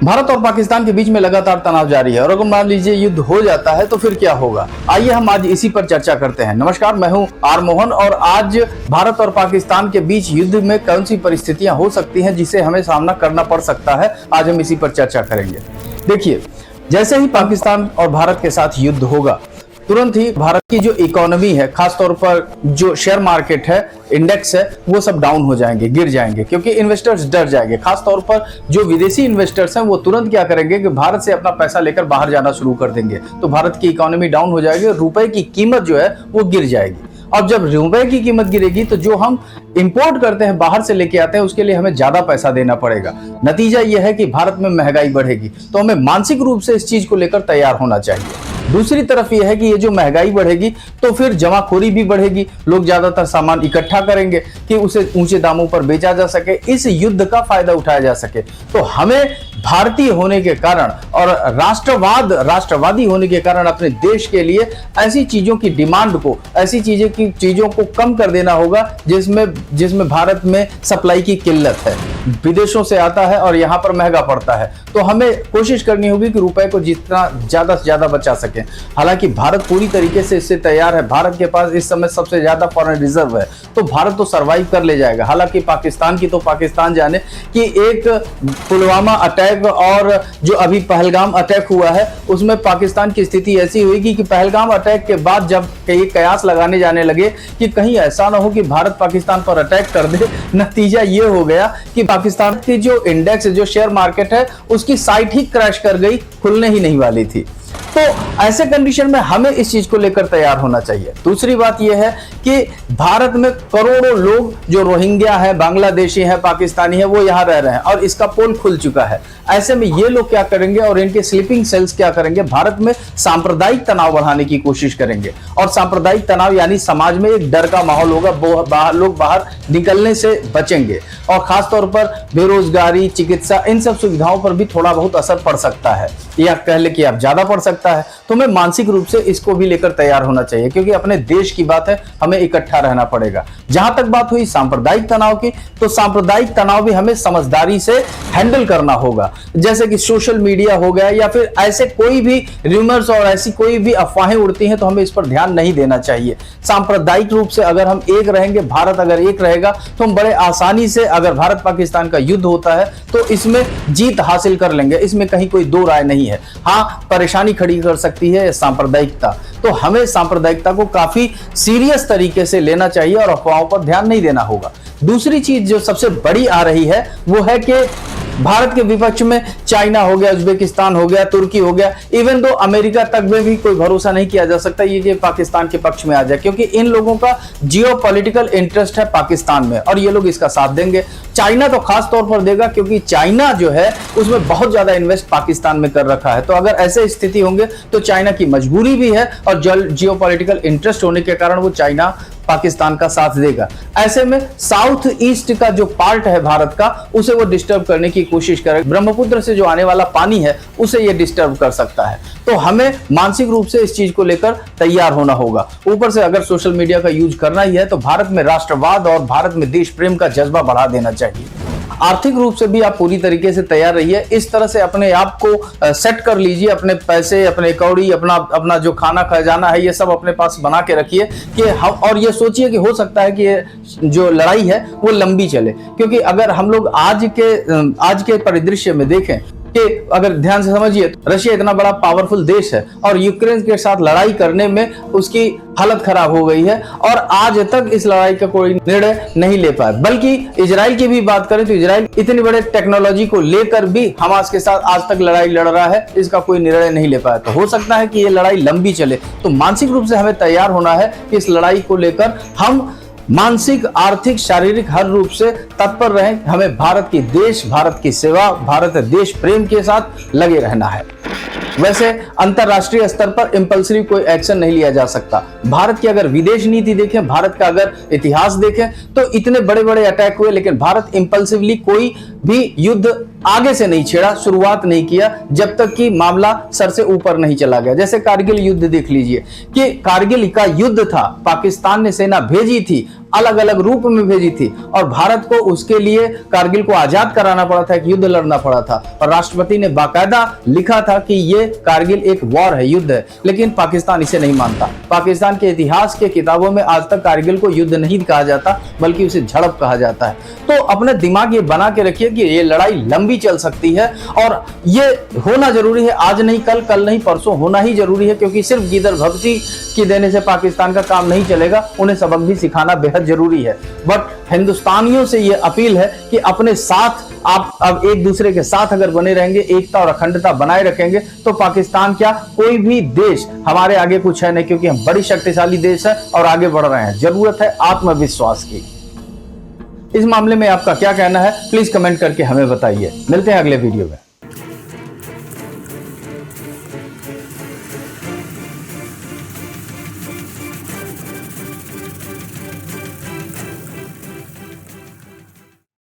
भारत और पाकिस्तान के बीच में लगातार तनाव जारी है और अगर मान लीजिए युद्ध हो जाता है तो फिर क्या होगा। आइए हम आज इसी पर चर्चा करते हैं। नमस्कार, मैं हूं आर मोहन और आज भारत और पाकिस्तान के बीच युद्ध में कौन सी परिस्थितियां हो सकती हैं जिसे हमें सामना करना पड़ सकता है, आज हम इसी पर चर्चा करेंगे। देखिए, जैसे ही पाकिस्तान और भारत के साथ युद्ध होगा तुरंत ही भारत की जो इकोनॉमी है, खासतौर पर जो शेयर मार्केट है, इंडेक्स है, वो सब डाउन हो जाएंगे, गिर जाएंगे, क्योंकि इन्वेस्टर्स डर जाएंगे। खासतौर पर जो विदेशी इन्वेस्टर्स हैं वो तुरंत क्या करेंगे कि भारत से अपना पैसा लेकर बाहर जाना शुरू कर देंगे। तो भारत की इकोनॉमी डाउन हो जाएगी, रुपए की कीमत जो है वो गिर जाएगी। और जब रुपए की कीमत गिरेगी तो जो हम इंपोर्ट करते हैं, बाहर से लेके आते हैं, उसके लिए हमें ज्यादा पैसा देना पड़ेगा। नतीजा यह है कि भारत में महंगाई बढ़ेगी। तो हमें मानसिक रूप से इस चीज को लेकर तैयार होना चाहिए। दूसरी तरफ यह है कि ये जो महंगाई बढ़ेगी तो फिर जमाखोरी भी बढ़ेगी। लोग ज्यादातर सामान इकट्ठा करेंगे कि उसे ऊंचे दामों पर बेचा जा सके, इस युद्ध का फायदा उठाया जा सके। तो हमें भारतीय होने के कारण और राष्ट्रवादी होने के कारण अपने देश के लिए ऐसी चीजों की डिमांड को, ऐसी चीजों को कम कर देना होगा जिसमें भारत में सप्लाई की किल्लत है, विदेशों से आता है और यहाँ पर महंगा पड़ता है। तो हमें कोशिश करनी होगी कि रुपए को जितना ज्यादा से ज्यादा बचा सके। हालांकि भारत पूरी तरीके से इससे तैयार है। भारत के पास इस समय सबसे ज्यादा फॉरेन रिजर्व है, तो भारत तो सरवाइव कर ले जाएगा। हालांकि पाकिस्तान की तो पाकिस्तान जाने कि एक पुलवामा अटैक और जो अभी पहलगाम अटैक हुआ है उसमें पाकिस्तान की स्थिति ऐसी हुई कि पहलगाम अटैक के बाद जब कई कयास लगाने जाने लगे कि कहीं ऐसा ना हो कि भारत पाकिस्तान पर अटैक कर दे, नतीजा ये हो गया कि पाकिस्तान की जो इंडेक्स, जो शेयर मार्केट है, उसकी साइट ही क्रैश कर गई, खुलने ही नहीं वाली थी। तो ऐसे कंडीशन में हमें इस चीज को लेकर तैयार होना चाहिए। दूसरी बात यह है कि भारत में करोड़ों लोग जो रोहिंग्या है, बांग्लादेशी है, पाकिस्तानी है, वो यहां रह रहे हैं और इसका पोल खुल चुका है। ऐसे में ये लोग क्या करेंगे और इनके स्लीपिंग सेल्स क्या करेंगे, भारत में सांप्रदायिक तनाव बढ़ाने की कोशिश करेंगे। और सांप्रदायिक तनाव यानी समाज में एक डर का माहौल होगा, लोग बाहर निकलने से बचेंगे और खासतौर पर बेरोजगारी, चिकित्सा, इन सब सुविधाओं पर भी थोड़ा बहुत असर पड़ सकता है, या कह ले कि आप ज्यादा पड़ सकता है। तो हमें मानसिक रूप से इसको भी लेकर तैयार होना चाहिए, क्योंकि अपने देश की बात है, हमें इकट्ठा रहना पड़ेगा। जहां तक बात हुई सांप्रदायिक तनाव की, तो सांप्रदायिक तनाव भी हमें समझदारी से हैंडल करना होगा। जैसे कि सोशल मीडिया हो गया या फिर ऐसे कोई भी रूमर्स और ऐसी कोई भी अफवाहें उड़ती हैं, तो हमें इस पर ध्यान नहीं देना चाहिए। सांप्रदायिक रूप से अगर हम एक रहेंगे, भारत अगर एक रहेगा, तो हम बड़े आसानी से, अगर भारत पाकिस्तान का युद्ध होता है तो इसमें जीत हासिल कर लेंगे। इसमें कहीं कोई दो राय नहीं है। हाँ, परेशानी खड़ी कर सकती है सांप्रदायिकता। तो हमें सांप्रदायिकता को काफी सीरियस तरीके से लेना चाहिए और अफवाहों पर ध्यान नहीं देना होगा। दूसरी चीज जो सबसे बड़ी आ रही है वो है कि भारत के विपक्ष में चाइना हो गया, उज्बेकिस्तान हो गया, तुर्की हो गया, इवन दो अमेरिका तक में भी कोई भरोसा नहीं किया जा सकता ये पाकिस्तान के पक्ष में आ जाए, क्योंकि इन लोगों का जियोपॉलिटिकल इंटरेस्ट है पाकिस्तान में और ये लोग इसका साथ देंगे। चाइना तो खास तौर पर देगा, क्योंकि चाइना जो है उसमें बहुत ज्यादा इन्वेस्ट पाकिस्तान में कर रखा है। तो अगर ऐसे स्थिति होंगे तो चाइना की मजबूरी भी है और जियोपॉलिटिकल इंटरेस्ट होने के कारण वो चाइना पाकिस्तान का साथ देगा। ऐसे में साउथ ईस्ट का जो पार्ट है भारत का, उसे वो डिस्टर्ब करने की कोशिश करेगा। ब्रह्मपुत्र से जो आने वाला पानी है उसे ये डिस्टर्ब कर सकता है। तो हमें मानसिक रूप से इस चीज को लेकर तैयार होना होगा। ऊपर से अगर सोशल मीडिया का यूज करना ही है तो भारत में राष्ट्रवाद और भारत में देश प्रेम का जज्बा बढ़ा देना चाहिए। आर्थिक रूप से भी आप पूरी तरीके से तैयार रहिए। इस तरह से अपने आप को सेट कर लीजिए, अपने पैसे, अपने कौड़ी, अपना जो खाना खजाना है, ये सब अपने पास बना के रखिए कि हम, और ये सोचिए कि हो सकता है कि ये जो लड़ाई है वो लंबी चले। क्योंकि अगर हम लोग आज के परिदृश्य में देखें कि अगर ध्यान से समझिए, रशिया इतना बड़ा पावरफुल देश है और यूक्रेन के साथ लड़ाई करने में उसकी हालत खराब हो गई है और आज तक इस लड़ाई का कोई निर्णय नहीं ले पाया। बल्कि इजराइल की भी बात करें तो इजराइल इतनी बड़े टेक्नोलॉजी को लेकर भी हमास के साथ आज तक लड़ाई लड़ रहा है, इसका कोई निर्णय नहीं ले पाया। तो हो सकता है कि ये लड़ाई लंबी चले। तो मानसिक रूप से हमें तैयार होना है कि इस लड़ाई को लेकर हम मानसिक, आर्थिक, शारीरिक हर रूप से तत्पर रहें। हमें भारत की सेवा, भारत देश प्रेम के साथ लगे रहना है। वैसे अंतरराष्ट्रीय स्तर पर इंपल्सिव कोई एक्शन नहीं लिया जा सकता। भारत की अगर विदेश नीति देखें, भारत का अगर इतिहास देखें, तो इतने बड़े बड़े अटैक हुए लेकिन भारत इंपल्सिवली कोई भी युद्ध आगे से नहीं छेड़ा, शुरुआत नहीं किया जब तक कि मामला सर से ऊपर नहीं चला गया। जैसे कारगिल युद्ध देख लीजिए कि कारगिल का युद्ध था, पाकिस्तान ने सेना भेजी थी, अलग अलग रूप में भेजी थी और भारत को उसके लिए कारगिल को आजाद कराना पड़ा था, एक युद्ध लड़ना पड़ा था और राष्ट्रपति ने बाकायदा लिखा था कि ये कारगिल एक वॉर है, युद्ध है। लेकिन पाकिस्तान इसे नहीं मानता। पाकिस्तान के इतिहास के किताबों में आज तक कारगिल को युद्ध नहीं कहा जाता, बल्कि उसे झड़प कहा जाता है। तो अपने दिमाग ये बना के रखिए कि ये लड़ाई लंबी चल सकती है और ये होना जरूरी है, आज नहीं कल, कल नहीं परसों, होना ही जरूरी है, क्योंकि सिर्फ गिदर भक्ति की देने से पाकिस्तान का काम नहीं चलेगा, उन्हें सबक भी सिखाना बेहद जरूरी है। बट हिंदुस्तानियों से ये अपील है कि अपने साथ आप अब एक दूसरे के साथ अगर बने रहेंगे, एकता और अखंडता बनाए रखेंगे, तो पाकिस्तान क्या कोई भी देश हमारे आगे कुछ है नहीं, क्योंकि हम बड़ी शक्तिशाली देश है और आगे बढ़ रहे हैं। जरूरत है आत्मविश्वास की। इस मामले में आपका क्या कहना है, प्लीज कमेंट करके हमें बताइए। मिलते हैं अगले वीडियो में।